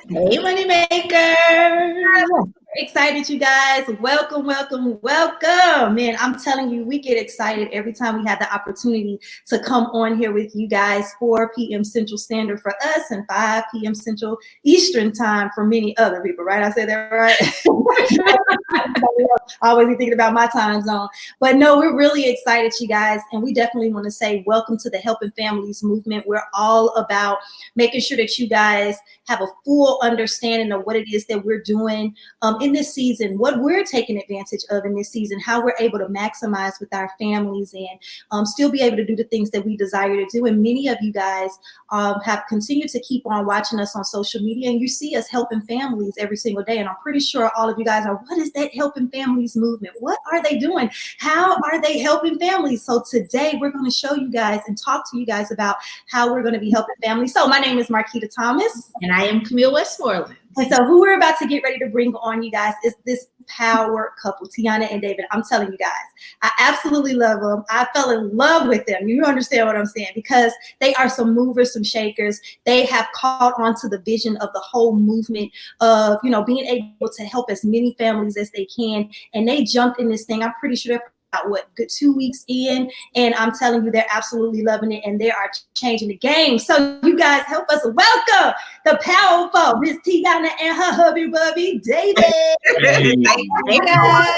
Hey, Moneymaker. Excited, you guys. Welcome, welcome, welcome. Man, I'm telling you, we get excited every time we have the opportunity to come on here with you guys, 4 p.m. Central Standard for us and 5 p.m. Central Eastern Time for many other people, right? I said that right? I always be thinking about my time zone. But no, we're really excited, you guys. And we definitely want to say welcome to the Helping Families movement. We're all about making sure that you guys have a full understanding of what it is that we're doing in this season, what we're taking advantage of in this season, how we're able to maximize with our families and still be able to do the things that we desire to do. And many of you guys have continued to keep on watching us on social media, and you see us helping families every single day. And I'm pretty sure all of you guys are, what is that Helping Families movement? What are they doing? How are they helping families? So today we're going to show you guys and talk to you guys about how we're going to be helping families. So my name is Marquita Thomas. And I am Camille Westmoreland. And so who we're about to get ready to bring on, you guys, is this power couple, Tiana and David. I'm telling you guys, I absolutely love them. I fell in love with them. You understand what I'm saying? Because they are some movers, some shakers. They have caught on to the vision of the whole movement of, being able to help as many families as they can. And they jumped in this thing. I'm pretty sure they're good 2 weeks in, and I'm telling you, they're absolutely loving it, and they are changing the game. So you guys help us welcome the powerful Miss Tiana and her hubby bubby David. Hey guys.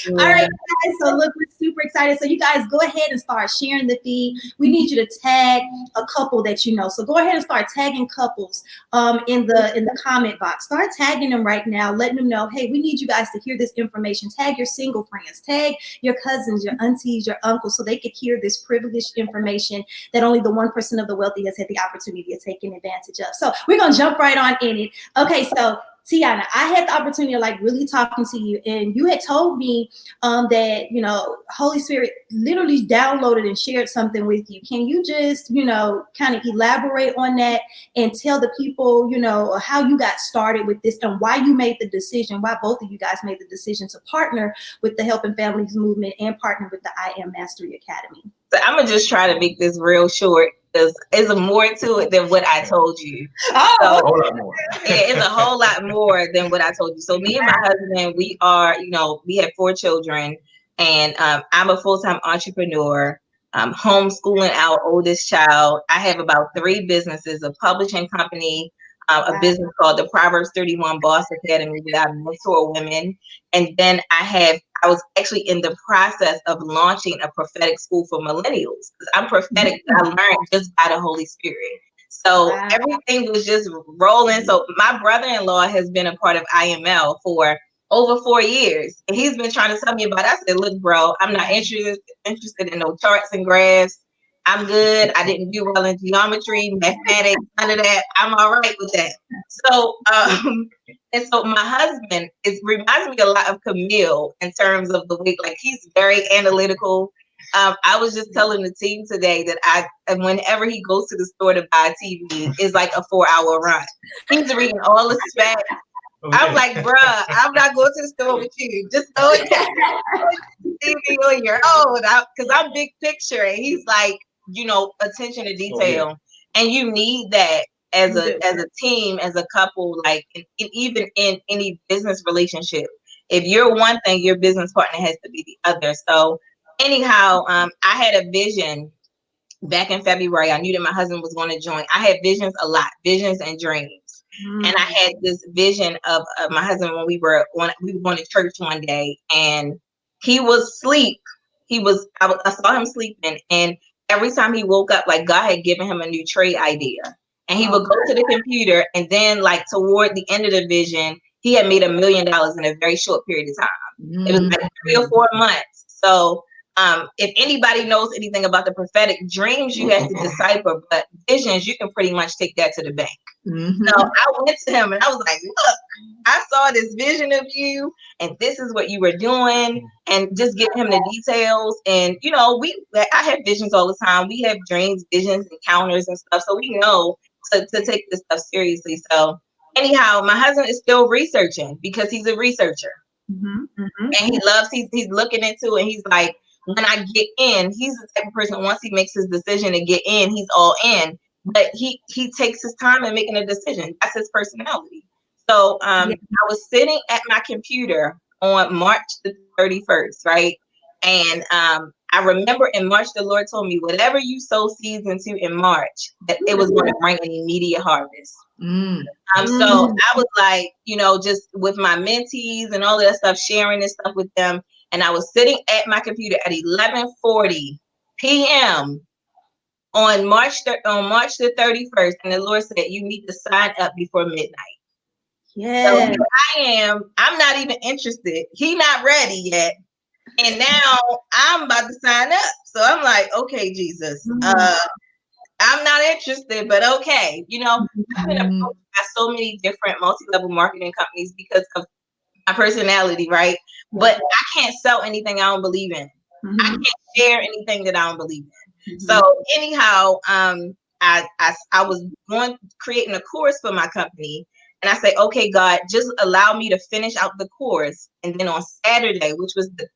All right, guys. So look, we're super excited. So you guys go ahead and start sharing the feed. We need you to tag a couple that you know. So go ahead and start tagging couples in the comment box. Start tagging them right now, letting them know, hey, we need you guys to hear this information. Tag your single friends, tag your cousins, your aunties, your uncles, so they could hear this privileged information that only the 1% of the wealthy has had the opportunity of taking advantage of. So we're gonna jump right on in it. Okay, so Tiana, I had the opportunity of really talking to you, and you had told me that, Holy Spirit literally downloaded and shared something with you. Can you just, kind of elaborate on that and tell the people, how you got started with this and why you made the decision, why both of you guys made the decision to partner with the Helping Families movement and partner with the I Am Mastery Academy? So I'm gonna just try to make this real short because there's more to it than what I told you. Oh, so, a whole lot more. Yeah, it's a whole lot more than what I told you. So me and my husband, we are, we have 4 children, and I'm a full-time entrepreneur. Homeschooling our oldest child. I have about 3 businesses: a publishing company, a business called the Proverbs 31 Boss Academy, where I mentor women, and then I was actually in the process of launching a prophetic school for millennials. I'm prophetic, but I learned just by the Holy Spirit. So everything was just rolling. So my brother-in-law has been a part of IML for over 4 years. And he's been trying to tell me about it. I said, look, bro, I'm not interested in no charts and graphs. I'm good. I didn't do well in geometry, mathematics, none of that. I'm all right with that. So, and so my husband reminds me a lot of Camille in terms of the way, he's very analytical. I was just telling the team today that whenever he goes to the store to buy a TV, it's like a 4-hour run. He's reading all the specs. I'm like, bruh, I'm not going to the store with you. Just go and TV on your own. Because I'm big picture, and he's like, attention to detail, and you need that as a team, as a couple, even in any business relationship. If you're one thing, your business partner has to be the other. So anyhow, I had a vision back in February. I knew that my husband was going to join. I had visions a lot, visions and dreams. And I had this vision of my husband when we were going to church one day, and he was asleep. I saw him sleeping, and every time he woke up, God had given him a new trade idea, and he would go to the computer, and then toward the end of the vision, he had made $1 million in a very short period of time. It was 3 or 4 months. So if anybody knows anything about the prophetic, dreams you have to decipher, but visions, you can pretty much take that to the bank. So I went to him and I was like, look, I saw this vision of you, and this is what you were doing, and just giving him the details. And I have visions all the time. We have dreams, visions, encounters and stuff. So we know to take this stuff seriously. So anyhow, my husband is still researching because he's a researcher. And he loves, he's looking into it. He's like, when I get in, he's the type of person, once he makes his decision to get in, he's all in. but he takes his time in making a decision. That's his personality. So I was sitting at my computer on March the 31st, right? And I remember in March, the Lord told me, whatever you sow seeds into in March, that it was going to bring an immediate harvest. So I was like, just with my mentees and all of that stuff, sharing this stuff with them. And I was sitting at my computer at 11:40 p.m. on March the 31st, and the Lord said, you need to sign up before midnight. So here I am. I'm not even interested. He not ready yet. And now I'm about to sign up. So I'm like, okay, Jesus, I'm not interested, but okay. I've been approached by so many different multi-level marketing companies because of my personality, right? But I can't sell anything I don't believe in. I can't share anything that I don't believe in. So anyhow, I was creating a course for my company. And I say, okay, God, just allow me to finish out the course. And then on Saturday, which was the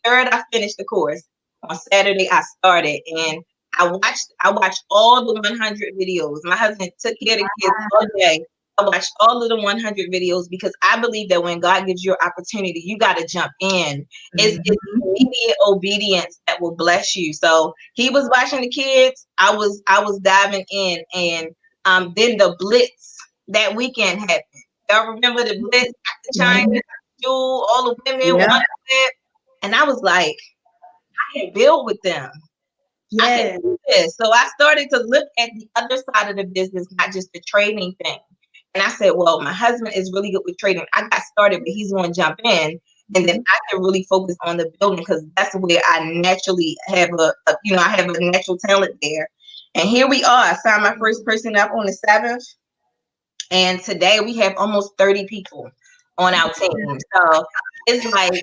third I finished the course, on Saturday I started. And I watched all the 100 videos. My husband took care of the kids all day. I watched all of the 100 videos because I believe that when God gives you an opportunity, you got to jump in. It's immediate obedience that will bless you. So he was watching the kids. I was diving in. And then the Blitz that weekend happened. Y'all remember the Blitz? China, Jewel, all the women wanted it. And I was like, I can build with them. I can do this. So I started to look at the other side of the business, not just the trading thing. And I said, well, my husband is really good with trading. I got started, but he's going to jump in. And then I can really focus on the building because that's where I naturally have I have a natural talent there. And here we are. I signed my first person up on the 7th. And today we have almost 30 people on our team. So it's like,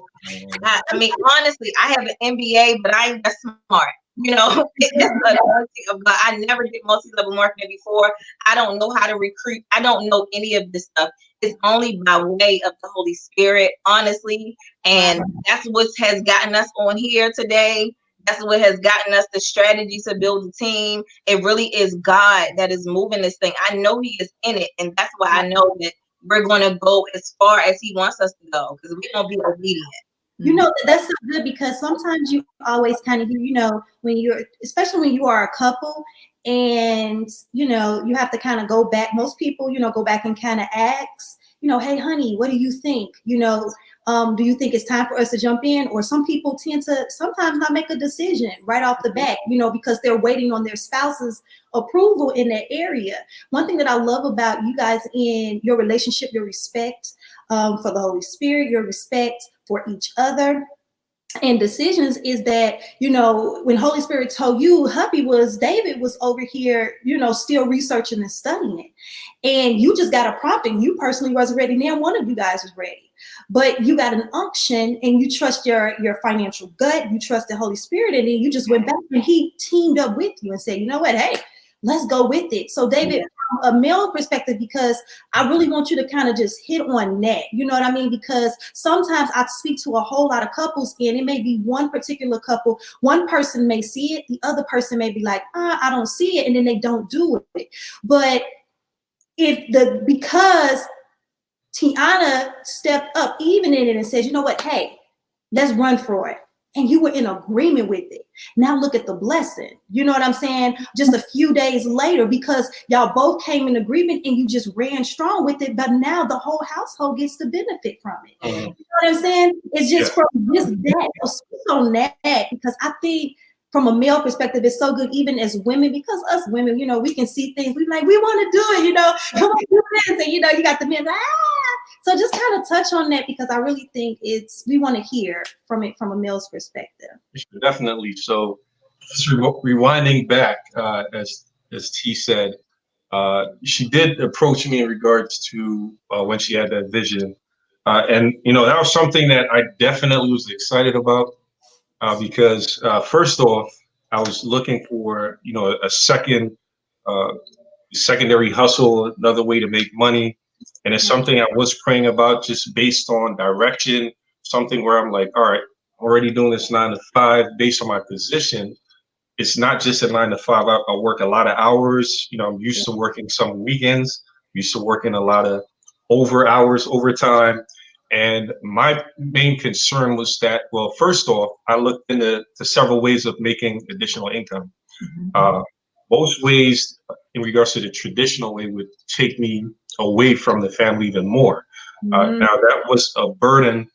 I mean, honestly, I have an MBA, but I ain't that smart. It's a but I never did multi-level marketing before. I don't know how to recruit. I don't know any of this stuff. It's only by way of the Holy Spirit, honestly. And that's what has gotten us on here today. That's what has gotten us the strategy to build a team. It really is God that is moving this thing. I know He is in it. And that's why I know that we're going to go as far as He wants us to go because we're going to be obedient. That's so good because sometimes you always kind of, especially when you are a couple and, you have to kind of go back. Most people, go back and kind of ask, hey, honey, what do you think? Do you think it's time for us to jump in? Or some people tend to sometimes not make a decision right off the bat, because they're waiting on their spouse's approval in that area. One thing that I love about you guys in your relationship, your respect for the Holy Spirit, your respect for each other and decisions is that, when Holy Spirit told you, David was over here, still researching and studying. And you just got a prompt and you personally wasn't ready. Now one of you guys is ready. But you got an unction and you trust your financial gut, you trust the Holy Spirit, and then you just went back and He teamed up with you and said, you know what, hey, let's go with it. So David, from a male perspective, because I really want you to kind of just hit on that, you know what I mean? Because sometimes I speak to a whole lot of couples and it may be one particular couple, one person may see it, the other person may be like, I don't see it, and then they don't do it. But because Tiana stepped up even in it and said, you know what, hey, let's run for it. And you were in agreement with it. Now look at the blessing. You know what I'm saying? Just a few days later, because y'all both came in agreement and you just ran strong with it. But now the whole household gets to benefit from it. You know what I'm saying? It's just from just that. So speak on that, because I think from a male perspective, it's so good, even as women, because us women, we can see things. We're like, we want to do it, come on, do this. And, you got the men like, So just kind of touch on that, because I really think we want to hear from it from a male's perspective. Definitely. So just rewinding back, as T said, she did approach me in regards to when she had that vision. And, that was something that I definitely was excited about. Because first off, I was looking for, a secondary hustle, another way to make money. And it's something I was praying about just based on direction, something where I'm like, all right, I'm already doing this 9 to 5 based on my position. it's not just a 9 to 5. I work a lot of hours. You know, I'm used to working some weekends, used to working a lot of overtime. And my main concern was that, well, first off, I looked into several ways of making additional income. Uh, most ways, in regards to the traditional way, would take me away from the family even more. Now, that was a burden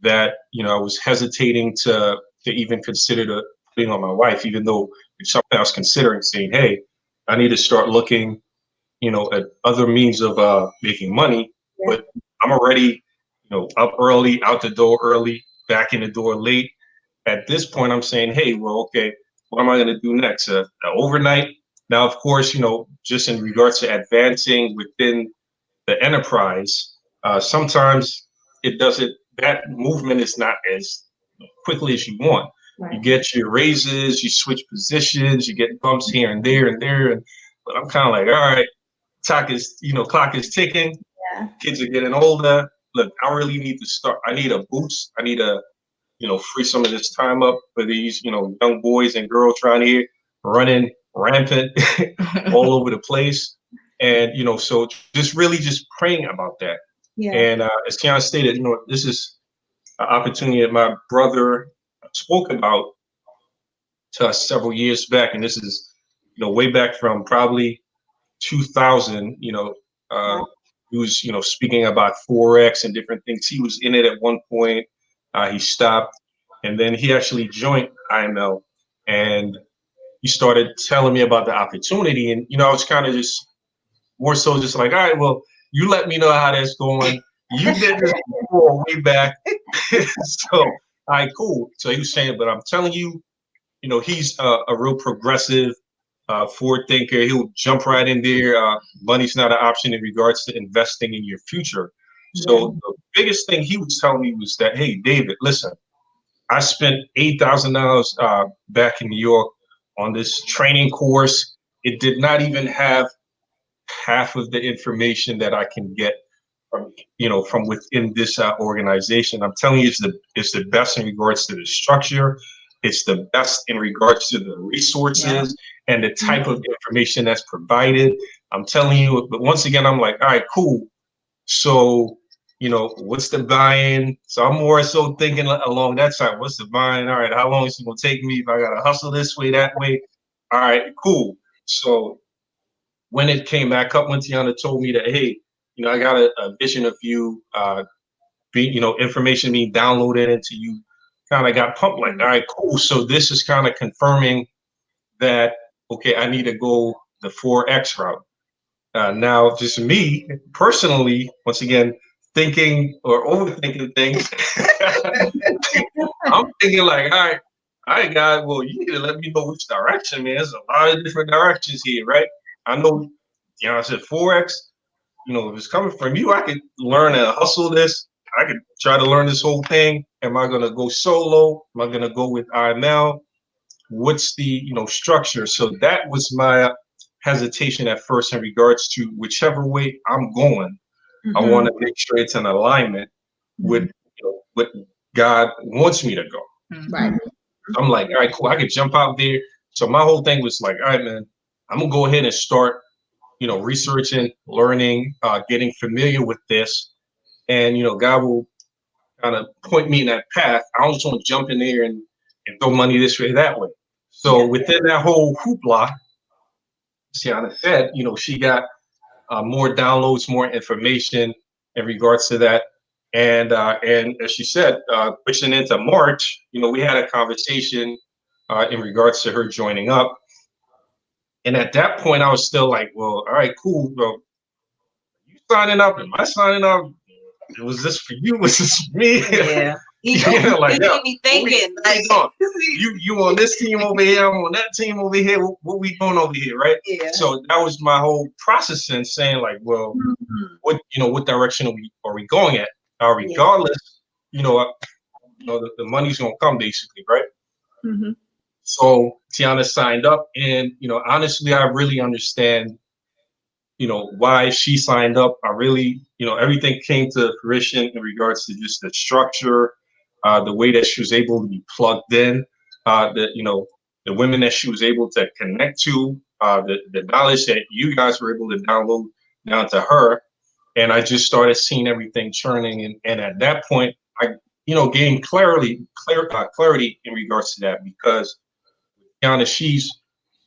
that, you know, I was hesitating to even consider putting on my wife, even though it's something I was considering, saying, hey, I need to start looking, you know, at other means of making money. But I'm already, you know, up early, out the door early, back in the door late. At this point, I'm saying, hey, well, okay, what am I going to do next? Overnight. Now, of course, you know, just in regards to advancing within the enterprise, sometimes it doesn't, that movement is not as quickly as you want. You get your raises, you switch positions, you get bumps here and there and there. But I'm kind of like, all right, clock is ticking. Yeah. Kids are getting older. Look, I really need to start. I need a boost. I need to, you know, free some of this time up for these, you know, young boys and girls trying here running rampant all over the place. And, you know, so just praying about that. Yeah. And as Keon stated, you know, this is an opportunity that my brother spoke about to us several years back. And this is, you know, way back from probably 2000, you know, he was, you know, speaking about Forex and different things. He was in it at one point. He stopped, and then he actually joined IML, and he started telling me about the opportunity. And, you know, I was kind of just more so just like, all right, well, you let me know how that's going. You did this before way back. So, all right, cool. So he was saying, but I'm telling you, you know, he's a real progressive forward thinker. He'll jump right in there. Money's not an option in regards to investing in your future. So the biggest thing he was telling me was that, hey, David, listen, I spent $8,000 back in New York on this training course. It did not even have half of the information that I can get from, you know, from within this organization. I'm telling you, it's the best in regards to the structure. It's the best in regards to the resources and the type of information that's provided. I'm telling you, but once again, I'm like, all right, cool. So, you know, what's the buy-in? So I'm more so thinking along that side. What's the buy-in? All right, how long is it gonna take me if I gotta hustle this way, that way? All right, cool. So when it came back up, when Tiana told me that, hey, you know, I got a vision of you, you know, information being downloaded into you, kind of got pumped like, all right, cool. So this is kind of confirming that, okay, I need to go the 4X route. Now, just me personally, once again, thinking or overthinking things, I'm thinking like, all right, guys, well, you need to let me know which direction, man. There's a lot of different directions here, right? I know, you know, I said 4X, you know, if it's coming from you, I could learn and hustle this. I could try to learn this whole thing. Am I gonna go solo? Am I gonna go with IML? What's the, you know, structure? So that was my hesitation at first in regards to whichever way I'm going. I want to make sure it's in alignment with, you know, what God wants me to go. Right. So I'm like, all right, cool. I could jump out there. So my whole thing was like, all right, man, I'm gonna go ahead and start, you know, researching, learning, getting familiar with this, and, you know, God will kind of point me in that path. I don't just want to jump in there and throw money this way, that way. So within that whole hoopla, Sienna said, you know, she got more downloads, more information in regards to that. And as she said, pushing into March, you know, we had a conversation in regards to her joining up. And at that point, I was still like, well, all right, cool. Well, you signing up? Am I signing up? Was this for you? Was this for me? Yeah. He like, made me thinking, like, you on this team over here, I'm on that team over here. What we doing over here, right? Yeah. So that was my whole process in saying, like, well, what direction are we going at? Regardless, you know, the money's gonna come basically, right? So Tiana signed up, and, you know, honestly, I really understand, you know, why she signed up. I really, you know, everything came to fruition in regards to just the structure, the way that she was able to be plugged in, that, you know, the women that she was able to connect to, the knowledge that you guys were able to download down to her. And I just started seeing everything churning. And at that point, I, gained clarity in regards to that, because Kiana,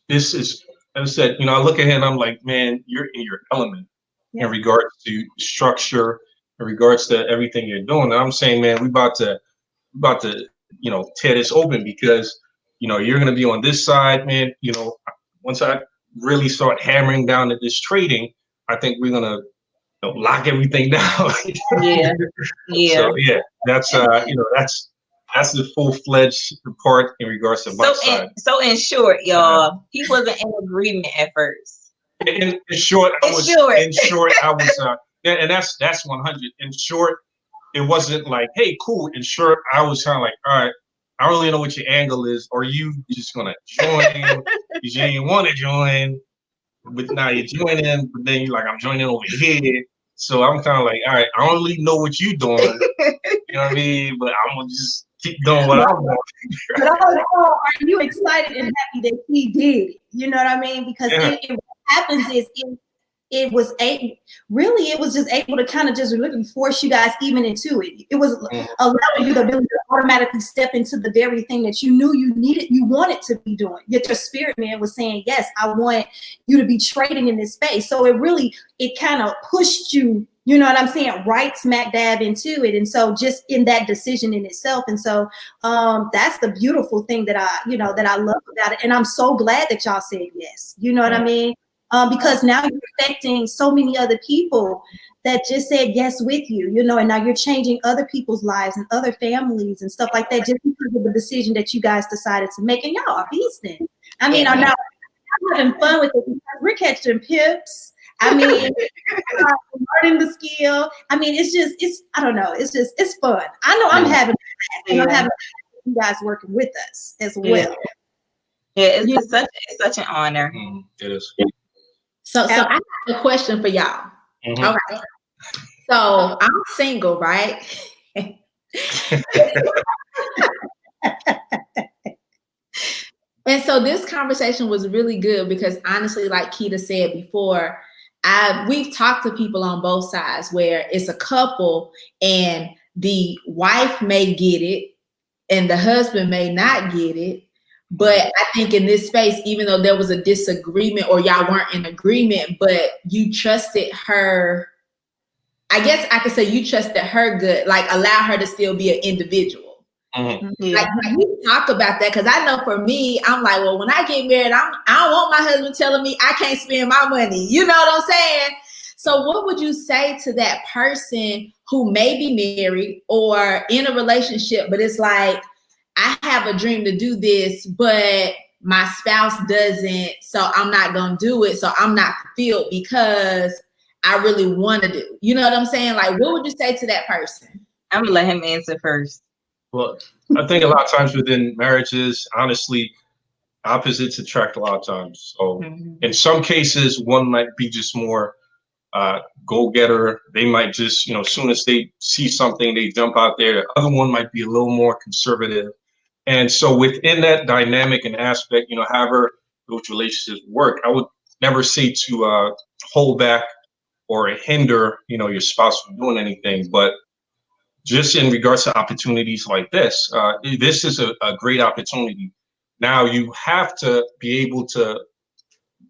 this is, as I said, I look at her and I'm like, man, you're in your element in regards to structure, in regards to everything you're doing. And I'm saying, man, we about to, tear this open, because, you're going to be on this side, man. Once I really start hammering down at this trading, I think we're going to lock everything down. Yeah. So yeah, that's that's the full-fledged part in regards to my side. So in short, y'all, he wasn't in agreement at first. In short, I was yeah, and that's 100. In short, it wasn't like, hey, cool. In short, I was kind of like, all right, I don't really know what your angle is. Are you just gonna join? Because you didn't want to join, but now you're joining. But then you're like, I'm joining over here. So I'm kind of like, all right, I don't really know what you're doing. You know what I mean? But I'm gonna just keep doing what I'm doing. But also, are you excited and happy that he did it? You know what I mean? Because what happens is it was just able to kind of just really force you guys even into it. It was allowing you the ability to automatically step into the very thing that you knew you wanted to be doing. Yet your spirit man was saying, yes, I want you to be trading in this space. So it kind of pushed you, you know what I'm saying, right smack dab into it. And so just in that decision in itself. And so that's the beautiful thing that I love about it. And I'm so glad that y'all said yes. You know what I mean? Because now you're affecting so many other people that just said yes with you, and now you're changing other people's lives and other families and stuff like that, just because of the decision that you guys decided to make. And y'all are beasting. I mean, I'm having fun with it because we're catching pips. I mean, learning the skill. I mean, I don't know. It's fun. I know I'm having fun, and I'm having you guys working with us as well. Yeah, it's such an honor. It is. So I have a question for y'all. Mm-hmm. Okay. So I'm single, right? And so this conversation was really good because honestly, like Keita said before, we've talked to people on both sides where it's a couple and the wife may get it and the husband may not get it. But I think in this space, even though there was a disagreement or y'all weren't in agreement, but you trusted her. I guess I could say you trusted her good, like allow her to still be an individual. Mm-hmm. Yeah. Like you talk about that, because I know for me, I'm like, well, when I get married, I don't want my husband telling me I can't spend my money. You know what I'm saying? So what would you say to that person who may be married or in a relationship, but it's like, I have a dream to do this, but my spouse doesn't, so I'm not going to do it. So I'm not fulfilled because I really want to do. You know what I'm saying? Like, what would you say to that person? I'm going to let him answer first. Well, I think a lot of times within marriages, honestly, opposites attract a lot of times. So in some cases, one might be just more go-getter. They might just, as soon as they see something, they jump out there. The other one might be a little more conservative. And so within that dynamic and aspect, however those relationships work, I would never say to hold back or hinder, your spouse from doing anything. But just in regards to opportunities like this, this is a great opportunity. Now you have to be able to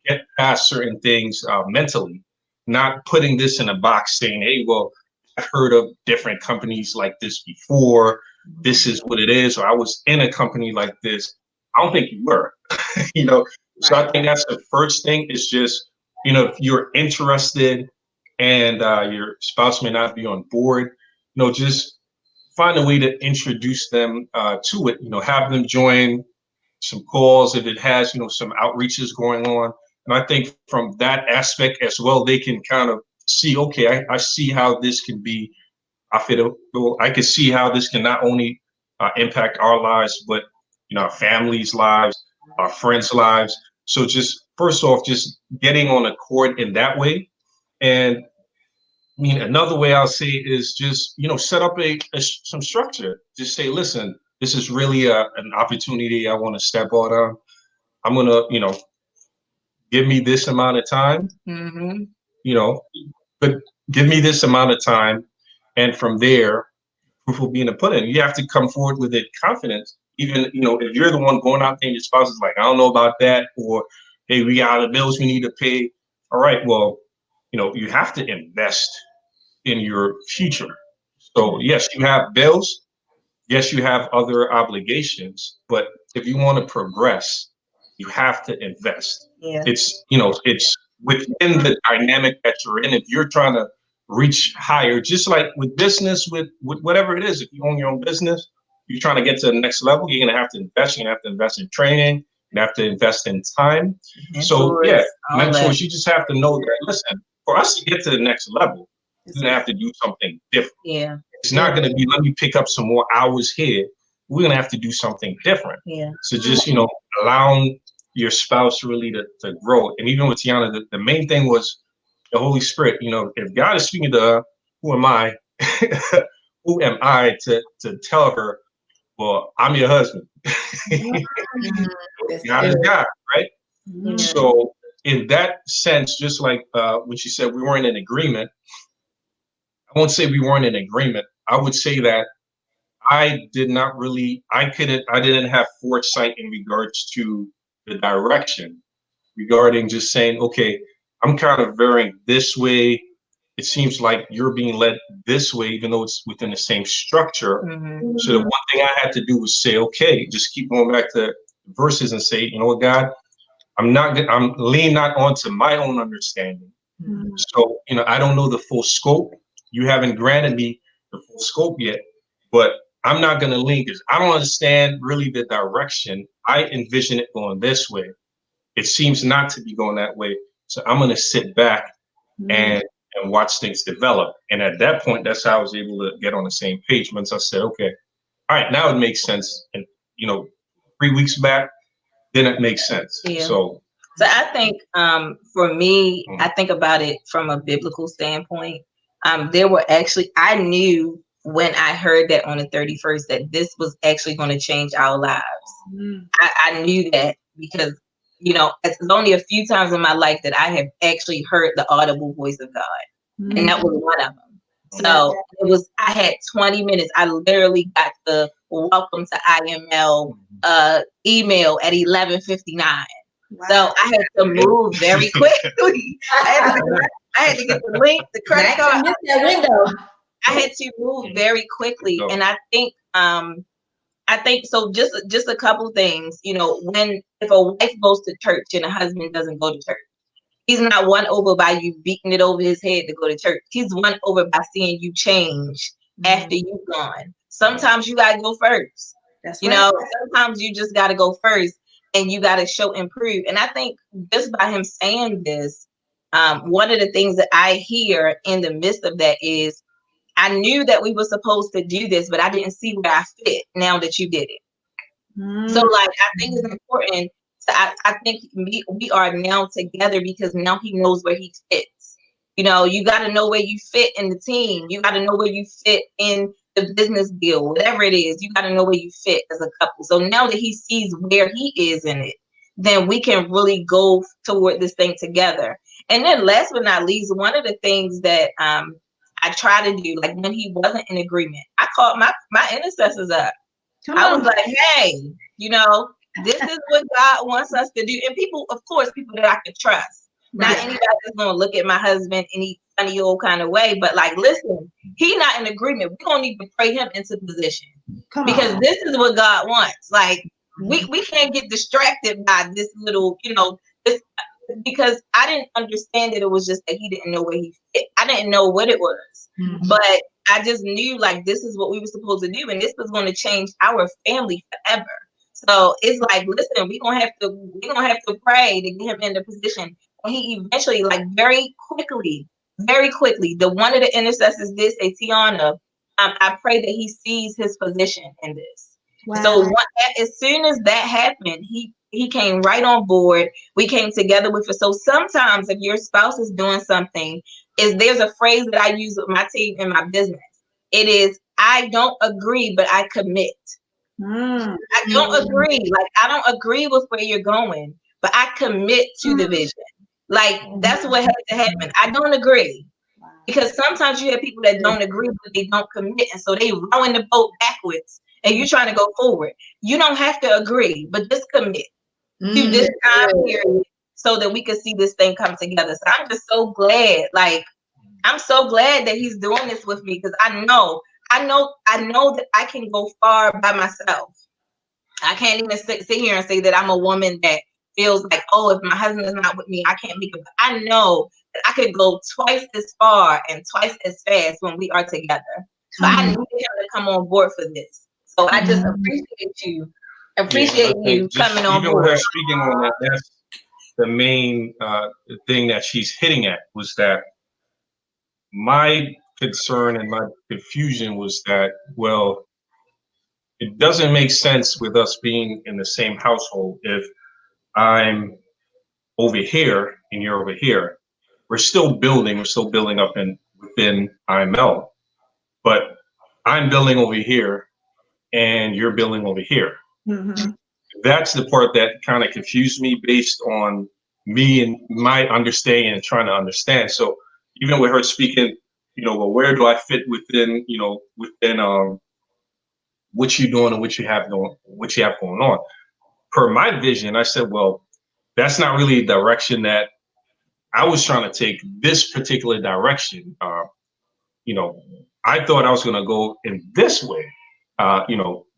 get past certain things mentally, not putting this in a box saying, hey, well, I've heard of different companies like this before. This is what it is. Or I was in a company like this. I don't think you were, So I think that's the first thing is just, if you're interested and your spouse may not be on board, just find a way to introduce them to it, have them join some calls if it has, some outreaches going on. And I think from that aspect as well, they can kind of see, okay, I see how this can be. I can see how this can not only impact our lives, but our families' lives, our friends' lives. So just first off, just getting on accord in that way. And I mean, another way I'll say is just, set up some structure. Just say, listen, this is really an opportunity I want to step out on. I'm gonna, give me this amount of time, Mm-hmm. but give me this amount of time, and from there, proof will be in the pudding. You have to come forward with it confidence. Even, if you're the one going out there and your spouse is like, I don't know about that, or hey, we got the bills we need to pay. All right, well, you have to invest in your future. So yes, you have bills. Yes, you have other obligations, but if you want to progress, you have to invest. Yeah. It's within the dynamic that you're in. If you're trying to reach higher, just like with business, with whatever it is, if you own your own business, you're trying to get to the next level, you're gonna have to invest. You're gonna have to invest in training. You have to invest in time. So yeah, mentors, you just have to know that, listen, for us to get to the next level, we're gonna have to do something different. Yeah. It's not going to be, let me pick up some more hours here. We're going to have to do something different. Yeah. So just, allowing your spouse really to grow. And even with Tiana, the main thing was the Holy Spirit. If God is speaking to her, who am I? Who am I to tell her, well, I'm your husband? God is God, right? Yeah. So in that sense, just like when she said we weren't in agreement, I won't say we weren't in agreement. I would say that I didn't have foresight in regards to the direction regarding just saying, okay, I'm kind of veering this way. It seems like you're being led this way, even though it's within the same structure. Mm-hmm. So the one thing I had to do was say, okay, just keep going back to verses and say, you know what, God, I'm leaning not onto my own understanding. Mm-hmm. So, I don't know the full scope. You haven't granted me the full scope yet, but I'm not going to lean because I don't understand really the direction. I envision it going this way. It seems not to be going that way. So I'm going to sit back and watch things develop. And at that point, that's how I was able to get on the same page. Once I said, okay, all right, now it makes sense. And, 3 weeks back, then it makes sense. Yeah. So I think for me, I think about it from a biblical standpoint. There were actually, I knew when I heard that on the 31st that this was actually going to change our lives. I knew that because, it's only a few times in my life that I have actually heard the audible voice of God. And that was one of them. So I had 20 minutes. I literally got the welcome to IML email at 11:59. Wow. So I had to move very quickly. I had to get the link, the credit card. That window. I had to move very quickly, and I think so. Just a couple things, if a wife goes to church and a husband doesn't go to church, he's not won over by you beating it over his head to go to church. He's won over by seeing you change after you've gone. Sometimes you gotta go first. That's right. Sometimes you just gotta go first. And you got to show improve. And I think just by him saying this, one of the things that I hear in the midst of that is, I knew that we were supposed to do this, but I didn't see where I fit now that you did it. So I think it's important. I think we are now together because now he knows where he fits. You got to know where you fit in the team. You got to know where you fit in the business deal, whatever it is, you got to know where you fit as a couple. So now that he sees where he is in it, then we can really go toward this thing together. And then last but not least, one of the things that I try to do, like when he wasn't in agreement, I called my intercessors up. I was like, hey, this is what God wants us to do. And people, of course, people that I could trust. Not anybody that's going to look at my husband any funny old kind of way, but listen, he not in agreement. We're going to need to pray him into position because this is what God wants. We can't get distracted by this little, this, because I didn't understand that it was just that he didn't know where he fit. I didn't know what it was, but I just knew this is what we were supposed to do. And this was going to change our family forever. So it's listen, we're going to have to pray to get him in the position. And he eventually, very quickly, the one of the intercessors did say, Tiana, I pray that he sees his position in this. Wow. So as soon as that happened, he came right on board. We came together with it. So sometimes if your spouse is doing something, there's a phrase that I use with my team in my business. It is, I don't agree, but I commit. I don't agree. Like, I don't agree with where you're going, but I commit to the vision. Like, that's what has to happen. I don't agree. Because sometimes you have people that don't agree, but they don't commit. And so they rowing the boat backwards and you're trying to go forward. You don't have to agree, but just commit to this time period so that we can see this thing come together. So I'm just so glad. Like, I'm so glad that he's doing this with me, because I know that I can go far by myself. I can't even sit here and say that I'm a woman that feels like, oh, if my husband is not with me, I can't make it. I know that I could go twice as far and twice as fast when we are together. So I need him to come on board for this. So I just appreciate you. Appreciate you coming on even board. with her speaking on that, that's the main thing that she's hitting at, was that my concern and my confusion was that, well, it doesn't make sense with us being in the same household if I'm over here and you're over here. We're still building up within IML, but I'm building over here and you're building over here. That's the part that kind of confused me, based on me and my understanding and trying to understand. So even with her speaking, well, where do I fit within, what you're doing and what you have going on? Per my vision, I said, well, that's not really a direction that I was trying to take, this particular direction. I thought I was going to go in this way,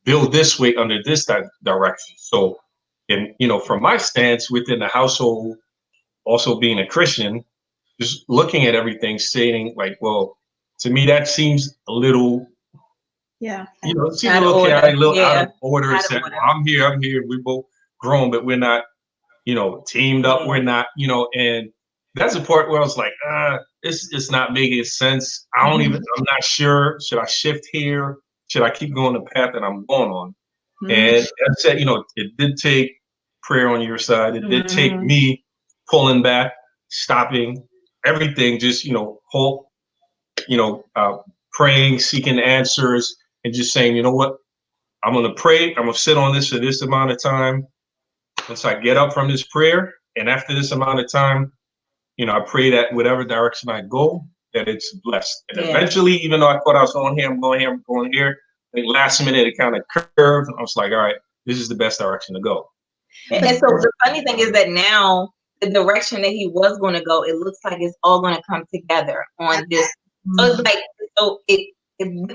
build this way under this direction. So, and, from my stance within the household, also being a Christian, just looking at everything, saying like, well, to me, that seems a little, it seems a little chaotic, a little out of order. Said, well, I'm here. We both grown, but we're not, teamed up. We're not, and that's the part where I was like, it's not making sense. I'm not sure. Should I shift here? Should I keep going the path that I'm going on? And I said, it did take prayer on your side. It did take me pulling back, stopping everything, just, whole, praying, seeking answers, and just saying, you know what? I'm going to pray. I'm going to sit on this for this amount of time. Once I get up from this prayer, and after this amount of time, I pray that whatever direction I go, that it's blessed. And eventually, even though I thought I was going here, I'm going here, I think last minute it kind of curved. I was like, all right, this is the best direction to go. And so the funny thing is that now the direction that he was going to go, it looks like it's all going to come together on this. So it's like,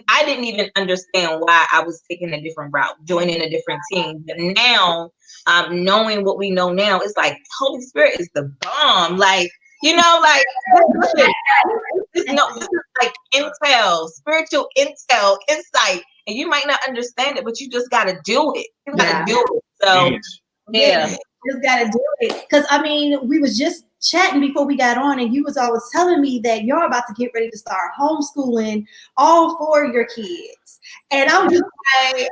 I didn't even understand why I was taking a different route, joining a different team. But now, knowing what we know now, it's like Holy Spirit is the bomb. Like, this is like intel, spiritual intel, insight. And you might not understand it, but you just got to do it. You got to do it. So, just got to do it. Because, we was just chatting before we got on, and you was always telling me that you're about to get ready to start homeschooling all 4 of your kids. And I'm just like,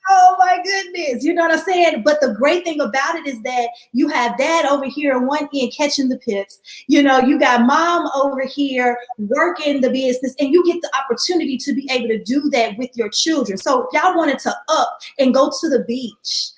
oh my goodness, you know what I'm saying? But the great thing about it is that you have dad over here on one end catching the pips. You got mom over here working the business, and you get the opportunity to be able to do that with your children. So if y'all wanted to up and go to the beach,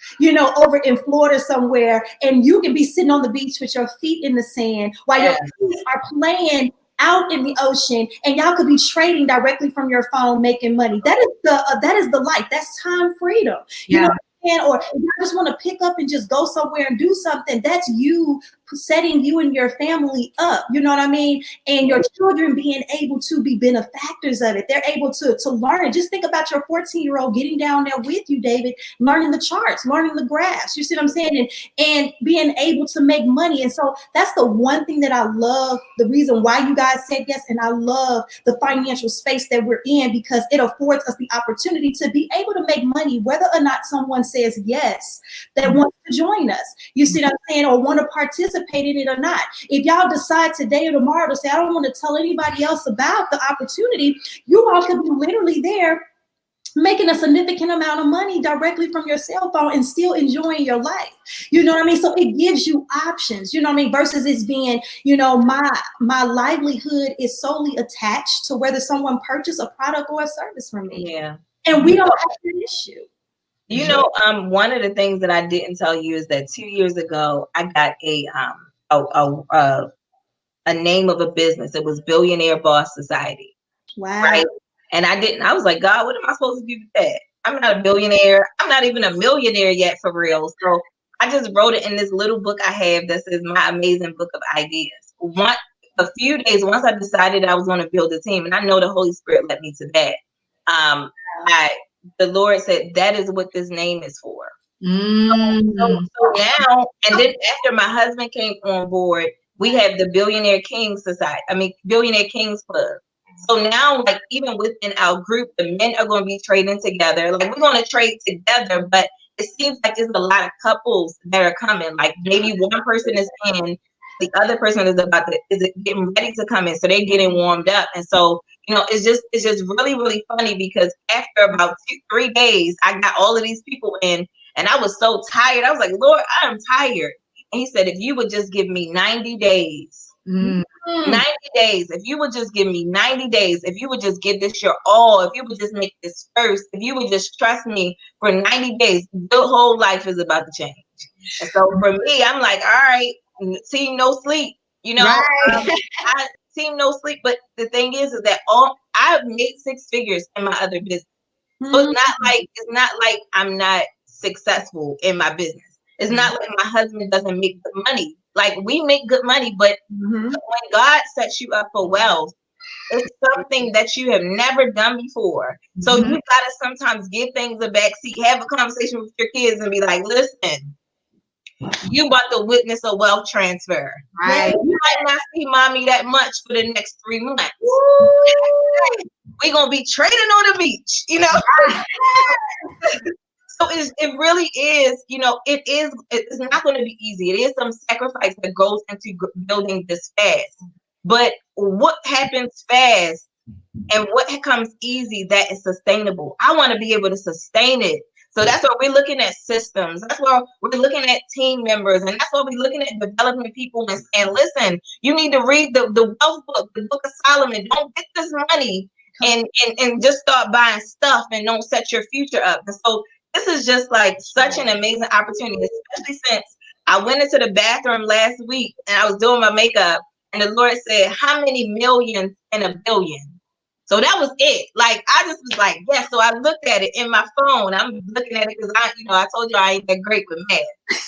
over in Florida somewhere, and you can be sitting on the beach with your feet in the sand while your kids are playing out in the ocean, and y'all could be trading directly from your phone, making money. That is the life. That's time freedom. You know what I'm saying? Or if you just want to pick up and just go somewhere and do something, that's you setting you and your family up. You know what I mean? And your children being able to be benefactors of it. They're able to learn. Just think about your 14-year-old getting down there with you, David, learning the charts, learning the graphs. You see what I'm saying? And being able to make money. And so that's the one thing that I love, the reason why you guys said yes. And I love the financial space that we're in, because it affords us the opportunity to be able to make money, whether or not someone says yes, that wants to join us. You see what I'm saying? Or want to participate in it or not. If y'all decide today or tomorrow to say, I don't want to tell anybody else about the opportunity, you all could be literally there making a significant amount of money directly from your cell phone and still enjoying your life. You know what I mean? So it gives you options, versus it's being, my livelihood is solely attached to whether someone purchase a product or a service from me. Yeah. And we don't have that issue. You know, one of the things that I didn't tell you is that 2 years ago, I got a name of a business. It was Billionaire Boss Society. Wow. Right. And I was like, God, what am I supposed to do with that? I'm not a billionaire. I'm not even a millionaire yet for real. So I just wrote it in this little book I have that says My Amazing Book of Ideas. A few days once I decided I was going to build a team, and I know the Holy Spirit led me to that. The Lord said that is what this name is for. So now, and then after my husband came on board, we have the Billionaire Kings Billionaire Kings Club. So now, like, even within our group, the men are going to be trading together. Like, we're going to trade together, but it seems like there's a lot of couples that are coming. Like, maybe one person is in, the other person is getting ready to come in, so they're getting warmed up. And so, you know, it's just really, really funny because after about 2-3 days, I got all of these people in, and I was so tired. I was like, Lord, I am tired. And he said, if you would just give me 90 days. 90 days, if you would just give me 90 days, if you would just give this your all, if you would just make this first, if you would just trust me for 90 days, your whole life is about to change. And so for me, I'm like, all right, team no sleep, you know, I team no sleep. But the thing is that I've made 6 figures in my other business. So it's not like I'm not successful in my business. It's not like my husband doesn't make good money. Like, we make good money, but when God sets you up for wealth, it's something that you have never done before. So you gotta sometimes give things a backseat, have a conversation with your kids and be like, listen, you about to witness a wealth transfer. Right. You might not see mommy that much for the next 3 months. We're gonna be trading on the beach, you know. So it really is, you know, it's not going to be easy. It is some sacrifice that goes into building this fast. But what happens fast and what comes easy, that is sustainable. I want to be able to sustain it. So that's why we're looking at systems. That's why we're looking at team members. And that's why we're looking at developing people and saying, listen, you need to read the wealth book, the book of Solomon. Don't get this money and just start buying stuff and don't set your future up. And so this is just like such an amazing opportunity, especially since I went into the bathroom last week and I was doing my makeup and the Lord said, how many millions in a billion? So that was it. Like, I just was like, yes. So I looked at it in my phone. I'm looking at it because I told you I ain't that great with math.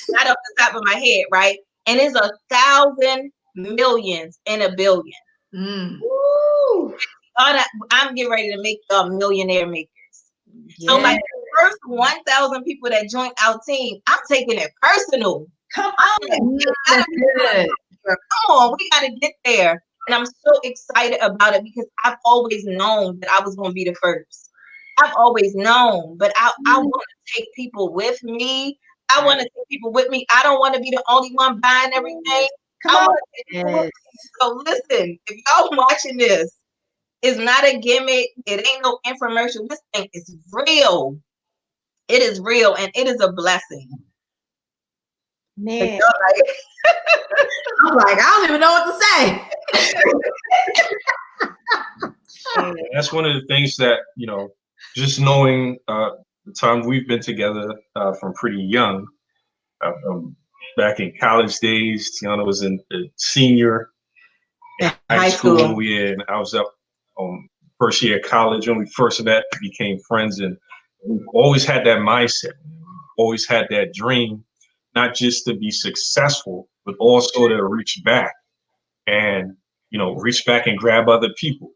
Not off the top of my head, right? And it's 1,000 millions in a billion. Woo! I'm getting ready to make millionaire makers. Yeah. So like the first 1,000 people that join our team, I'm taking it personal. Come on, we gotta get there. And I'm so excited about it because I've always known that I was gonna be the first. I've always known, but I want to take people with me. I want to take people with me. I don't want to be the only one buying everything. Come on. Yes. So listen, if y'all watching this, it's not a gimmick. It ain't no infomercial. This thing is real. It is real, and it is a blessing. Man, I'm like, I don't even know what to say. That's one of the things that, you know, just knowing the time we've been together from pretty young, back in college days. Tiana was in senior in high school. Yeah, and I was up first year of college when we first met, became friends, and we've always had that mindset, always had that dream, not just to be successful, but also to reach back and, you know, reach back and grab other people,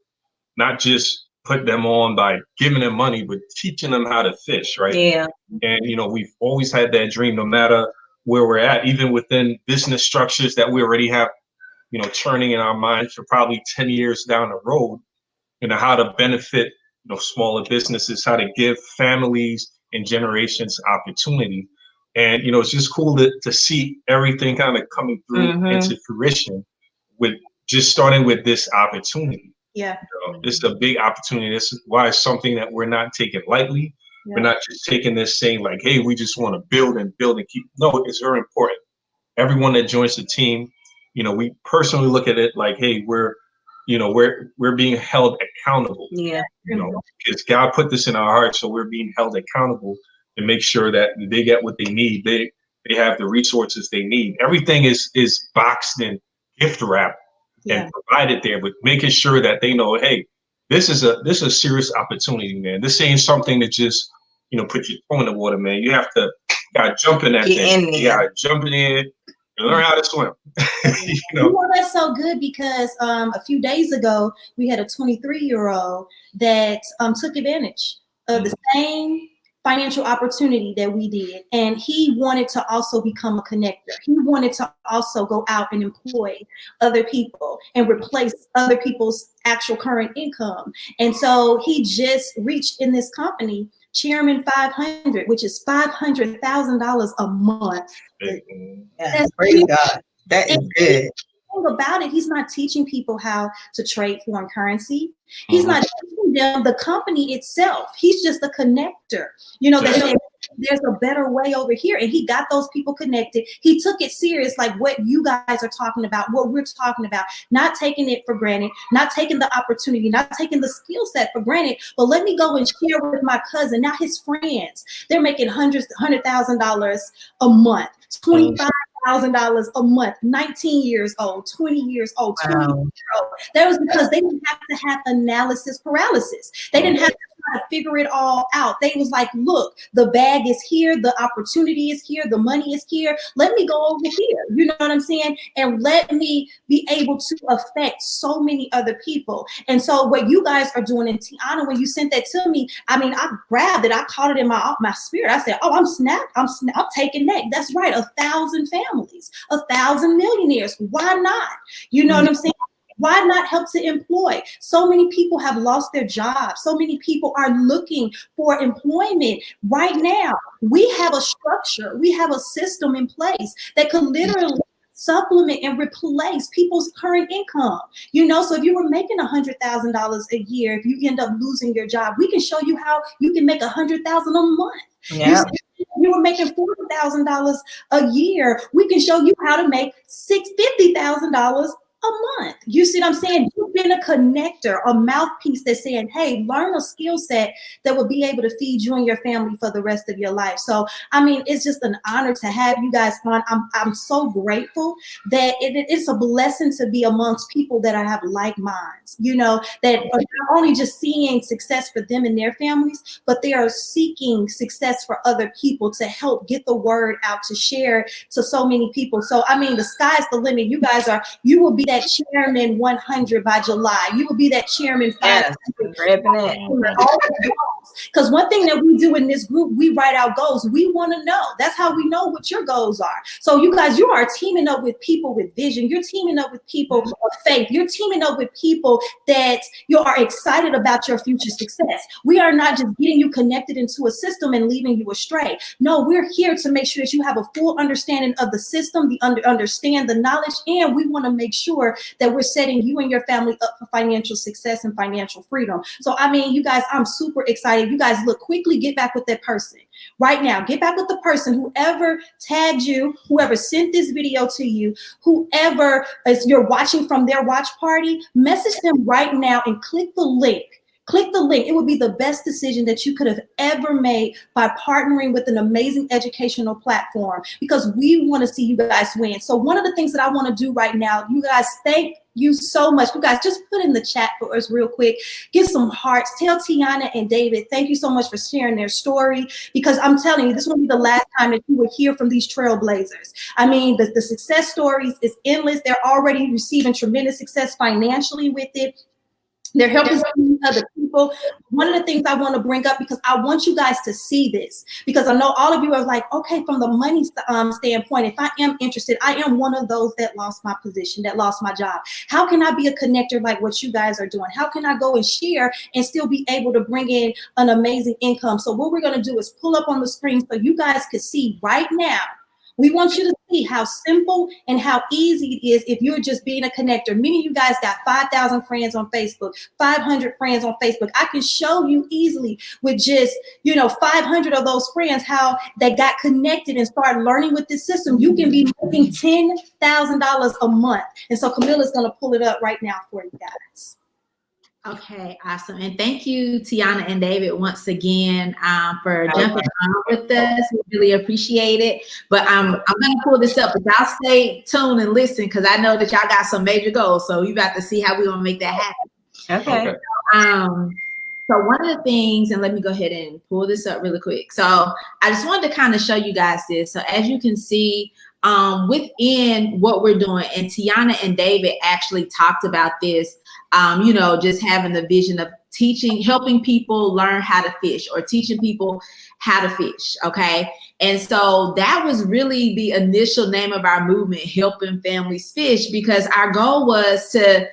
not just put them on by giving them money, but teaching them how to fish, right? Yeah. And, you know, we've always had that dream, no matter where we're at, even within business structures that we already have, you know, churning in our minds for probably 10 years down the road, you know, how to benefit, you know, smaller businesses, how to give families and generations opportunity. And, you know, it's just cool to see everything kind of coming through into fruition with just starting with this opportunity. Yeah. You know, this is a big opportunity. This is why it's something that we're not taking lightly. Yeah. We're not just taking this saying like, hey, we just want to build and keep. No, it's very important. Everyone that joins the team, you know, we personally look at it like, hey, we're, we're being held accountable. Yeah. Because God put this in our hearts, so we're being held accountable to make sure that they get what they need. They have the resources they need. Everything is boxed in gift wrap and provided there, but making sure that they know, hey, this is a serious opportunity, man. This ain't something that just put your toe in the water, man. You have to gotta jump in that thing. You gotta jump in there and learn how to swim. That's so good because a few days ago we had a 23-year-old that took advantage of the same financial opportunity that we did, and he wanted to also become a connector. He wanted to also go out and employ other people and replace other people's actual current income. And so he just reached in this company Chairman 500, which is $500,000 a month. That's praise God. That is good. About it, he's not teaching people how to trade foreign currency. He's not teaching them the company itself. He's just a connector. They say there's a better way over here, and he got those people connected. He took it serious, like what you guys are talking about, what we're talking about, not taking it for granted, not taking the opportunity, not taking the skill set for granted, but let me go and share with my cousin, now his friends. They're making $100,000 a month, $25,000 a month, 19 years old, 20 years old, 20 years old. That was because they didn't have to have analysis paralysis. They didn't have to try to figure it all out. They was like, look, the bag is here, the opportunity is here, the money is here. Let me go over here. You know what I'm saying? And let me be able to affect so many other people. And so what you guys are doing, and Tiana, when you sent that to me, I mean, I grabbed it, I caught it in my spirit. I said, oh, I'm taking that. That's right, 1,000 families, 1,000 millionaires. Why not? You know what I'm saying? Why not help to employ? So many people have lost their jobs. So many people are looking for employment right now. We have a structure. We have a system in place that could literally supplement and replace people's current income. So if you were making $100,000 a year, if you end up losing your job, we can show you how you can make $100,000 a month. Yeah. You were making $40,000 a year. We can show you how to make $50,000 a month. You see what I'm saying? You've been a connector, a mouthpiece that's saying, hey, learn a skill set that will be able to feed you and your family for the rest of your life. So, I mean, it's just an honor to have you guys on. I'm so grateful that it's a blessing to be amongst people that have like minds, that are not only just seeing success for them and their families, but they are seeking success for other people to help get the word out, to share to so many people. So, I mean, the sky's the limit. You will be that Chairman 100 by July. You will be that Chairman 500. Because one thing that we do in this group, we write out goals. We want to know. That's how we know what your goals are. So you guys, you are teaming up with people with vision. You're teaming up with people of faith. You're teaming up with people that you are excited about your future success. We are not just getting you connected into a system and leaving you astray. No, we're here to make sure that you have a full understanding of the system, understand the knowledge, and we want to make sure that we're setting you and your family up for financial success and financial freedom. So, I mean, you guys, I'm super excited. You guys, look, quickly get back with that person right now. Get back with the person, whoever tagged you, whoever sent this video to you, whoever is you're watching from their watch party, message them right now and click the link. Click the link. It would be the best decision that you could have ever made by partnering with an amazing educational platform, because we want to see you guys win. So one of the things that I want to do right now, you guys, thank you so much. You guys, just put in the chat for us real quick. Give some hearts. Tell Tiana and David, thank you so much for sharing their story, because I'm telling you, this will be the last time that you will hear from these trailblazers. I mean, the success stories is endless. They're already receiving tremendous success financially with it. They're helping other people. One of the things I want to bring up, because I want you guys to see this, because I know all of you are like, okay, from the money standpoint, if I am interested, I am one of those that lost my position, that lost my job. How can I be a connector like what you guys are doing? How can I go and share and still be able to bring in an amazing income? So what we're going to do is pull up on the screen so you guys can see right now. We want you to see how simple and how easy it is if you're just being a connector. Many of you guys got 5,000 friends on Facebook, 500 friends on Facebook. I can show you easily with just, 500 of those friends how they got connected and started learning with this system. You can be making $10,000 a month. And so Camilla's going to pull it up right now for you guys. Okay, awesome. And thank you, Tiana and David, once again for jumping on with us. We really appreciate it. But I'm going to pull this up, but y'all stay tuned and listen, because I know that y'all got some major goals. So you got to see how we're going to make that happen. Okay. So one of the things, and let me go ahead and pull this up really quick. So I just wanted to kind of show you guys this. So as you can see, within what we're doing, and Tiana and David actually talked about this, just having the vision of helping people learn how to fish, or teaching people how to fish. Okay. And so that was really the initial name of our movement, Helping Families Fish, because our goal was to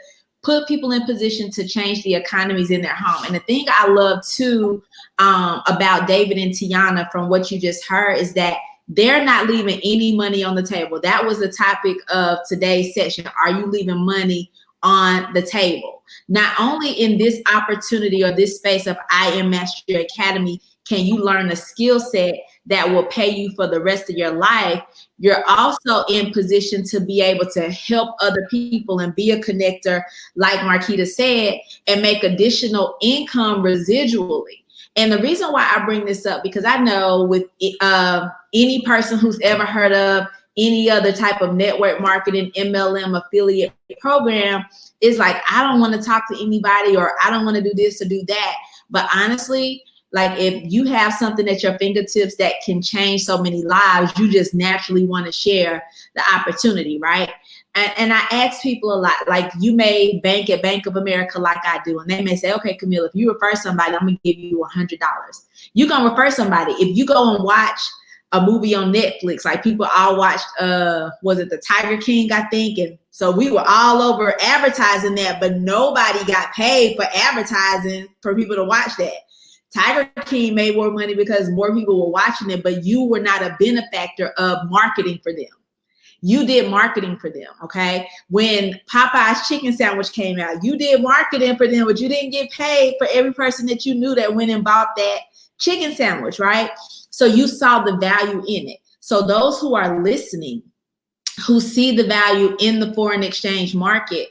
put people in position to change the economies in their home. And the thing I love too, about David and Tiana from what you just heard is that they're not leaving any money on the table. That was the topic of today's session. Are you leaving money on the table? Not only in this opportunity or this space of I Am Mastery Academy can you learn a skill set that will pay you for the rest of your life, you're also in position to be able to help other people and be a connector, like Marquita said, and make additional income residually. And the reason why I bring this up, because I know with any person who's ever heard of any other type of network marketing, MLM affiliate program, is like, I don't want to talk to anybody, or I don't want to do this or do that. But honestly, like if you have something at your fingertips that can change so many lives, you just naturally want to share the opportunity, right? And I ask people a lot, like you may bank at Bank of America like I do, and they may say, okay, Camille, if you refer somebody, I'm gonna give you $100. You're gonna refer somebody. If you go and watch a movie on Netflix, like people all watched, was it The Tiger King, I think? And so we were all over advertising that, but nobody got paid for advertising for people to watch that. Tiger King made more money because more people were watching it, but you were not a benefactor of marketing for them. You did marketing for them, okay? When Popeye's chicken sandwich came out, you did marketing for them, but you didn't get paid for every person that you knew that went and bought that chicken sandwich, right? So you saw the value in it. So those who are listening, who see the value in the foreign exchange market,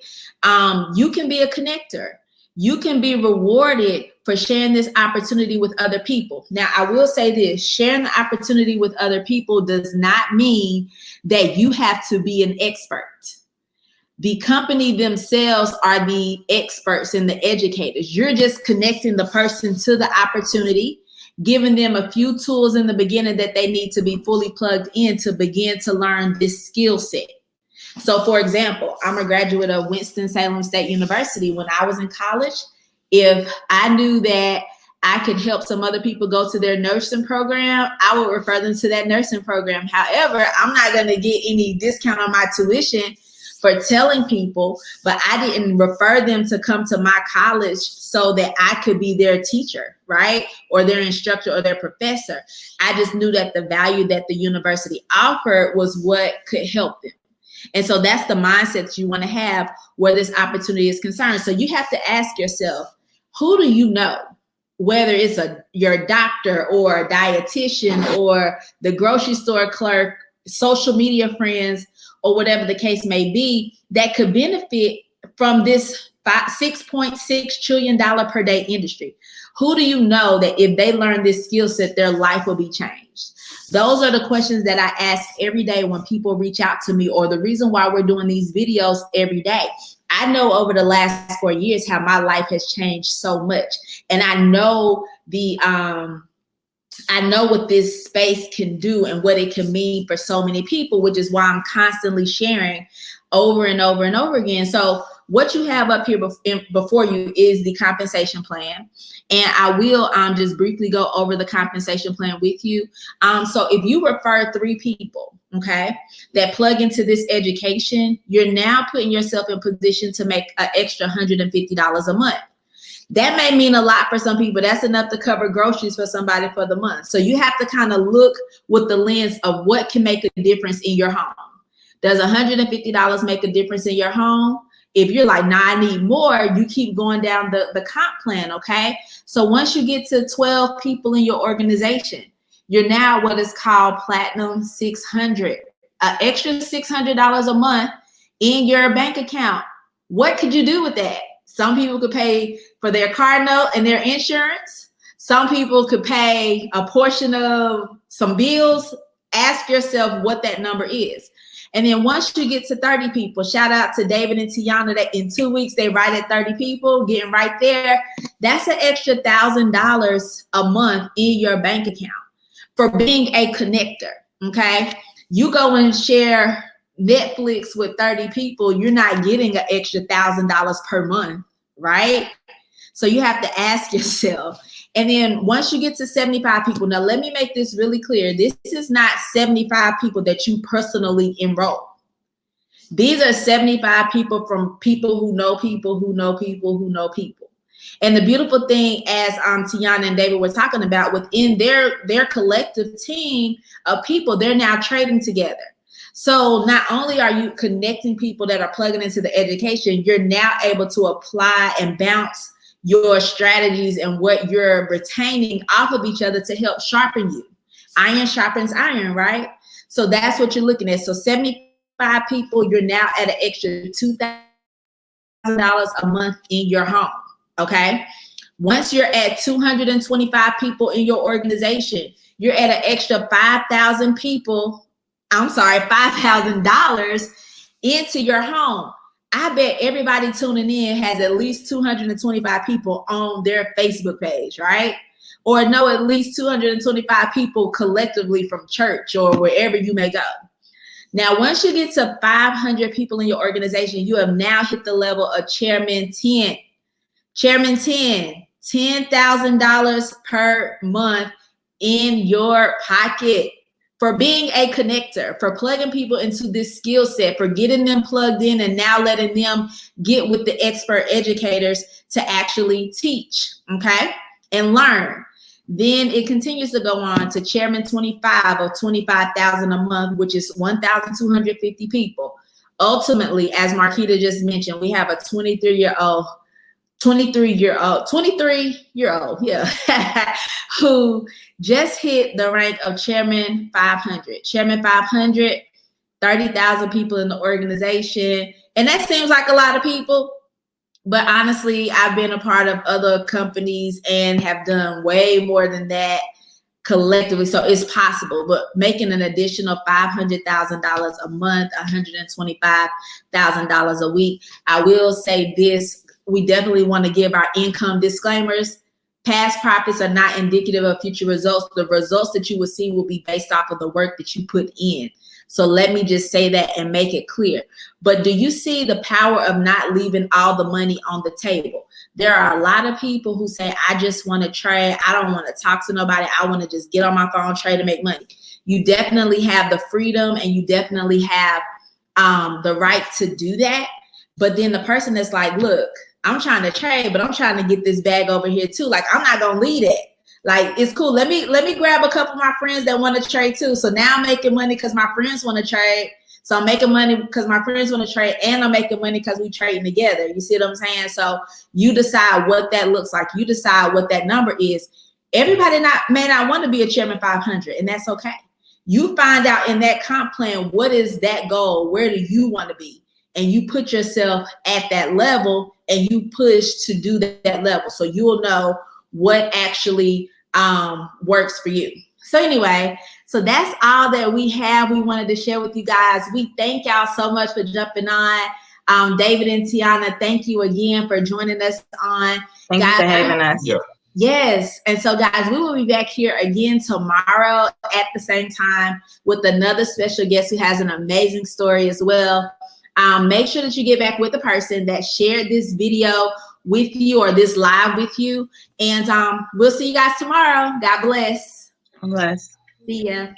you can be a connector. You can be rewarded for sharing this opportunity with other people. Now, I will say this, sharing the opportunity with other people does not mean that you have to be an expert. The company themselves are the experts and the educators. You're just connecting the person to the opportunity, giving them a few tools in the beginning that they need to be fully plugged in to begin to learn this skill set. So for example, I'm a graduate of Winston-Salem State University. When I was in college, if I knew that I could help some other people go to their nursing program, I would refer them to that nursing program. However, I'm not going to get any discount on my tuition for telling people, but I didn't refer them to come to my college so that I could be their teacher, right? Or their instructor or their professor. I just knew that the value that the university offered was what could help them. And so that's the mindset that you want to have where this opportunity is concerned. So you have to ask yourself, who do you know? Whether it's your doctor or a dietitian or the grocery store clerk, social media friends, or whatever the case may be, that could benefit from this $6.6 trillion per day industry. Who do you know that if they learn this skill set, their life will be changed? Those are the questions that I ask every day when people reach out to me, or the reason why we're doing these videos every day. I know over the last 4 years how my life has changed so much. And I know I know what this space can do and what it can mean for so many people, which is why I'm constantly sharing over and over and over again. So what you have up here before you is the compensation plan. And I will just briefly go over the compensation plan with you. So if you refer 3 people, okay, that plug into this education, you're now putting yourself in position to make an extra $150 a month. That may mean a lot for some people. That's enough to cover groceries for somebody for the month. So you have to kind of look with the lens of what can make a difference in your home. Does $150 make a difference in your home? If you're like, nah, I need more, you keep going down the comp plan, okay? So once you get to 12 people in your organization, you're now what is called Platinum 600, an extra $600 a month in your bank account. What could you do with that? Some people could pay for their car note and their insurance. Some people could pay a portion of some bills. Ask yourself what that number is. And then once you get to 30 people, shout out to David and Tiana that in 2 weeks, they right at 30 people, getting right there. That's an extra $1,000 a month in your bank account for being a connector, okay? You go and share Netflix with 30 people, you're not getting an extra $1,000 per month, right? So you have to ask yourself. And then once you get to 75 people, now let me make this really clear. This is not 75 people that you personally enroll. These are 75 people from people who know people, who know people, who know people. And the beautiful thing, as Tiana and David were talking about, within their collective team of people, they're now trading together. So not only are you connecting people that are plugging into the education, you're now able to apply and bounce your strategies and what you're retaining off of each other to help sharpen you. Iron sharpens iron, right? So that's what you're looking at. So 75 people, you're now at an extra $2,000 a month in your home, okay? Once you're at 225 people in your organization, you're at an extra $5,000 into your home. I bet everybody tuning in has at least 225 people on their Facebook page, right? Or know at least 225 people collectively from church or wherever you may go. Now, once you get to 500 people in your organization, you have now hit the level of Chairman 10. Chairman 10, $10,000 per month in your pocket. For being a connector, for plugging people into this skill set, for getting them plugged in and now letting them get with the expert educators to actually teach, okay, and learn. Then it continues to go on to Chairman 25 of $25,000 a month, which is 1,250 people. Ultimately, as Marquita just mentioned, we have a 23-year-old, yeah, who just hit the rank of Chairman 500. Chairman 500, 30,000 people in the organization. And that seems like a lot of people, but honestly, I've been a part of other companies and have done way more than that collectively. So it's possible, but making an additional $500,000 a month, $125,000 a week. I will say this, we definitely want to give our income disclaimers. Past profits are not indicative of future results. The results that you will see will be based off of the work that you put in. So let me just say that and make it clear. But do you see the power of not leaving all the money on the table? There are a lot of people who say, I just want to trade. I don't want to talk to nobody. I want to just get on my phone, trade, and make money. You definitely have the freedom and you definitely have the right to do that. But then the person that's like, look, I'm trying to trade, but I'm trying to get this bag over here too. Like, I'm not going to leave it. Like, it's cool. Let me grab a couple of my friends that want to trade too. So now I'm making money because my friends want to trade. So I'm making money because my friends want to trade, and I'm making money because we trading together. You see what I'm saying? So you decide what that looks like. You decide what that number is. Everybody may not want to be a Chairman 500, and that's okay. You find out in that comp plan, what is that goal? Where do you want to be? And you put yourself at that level and you push to do that level. So you will know what actually works for you. So anyway, so that's all that we have. We wanted to share with you guys. We thank y'all so much for jumping on. David and Tiana, thank you again for joining us on. Thank you for having us. Yeah. Yes. And so guys, we will be back here again tomorrow at the same time with another special guest who has an amazing story as well. Make sure that you get back with the person that shared this video with you or this live with you. And we'll see you guys tomorrow. God bless. God bless. See ya.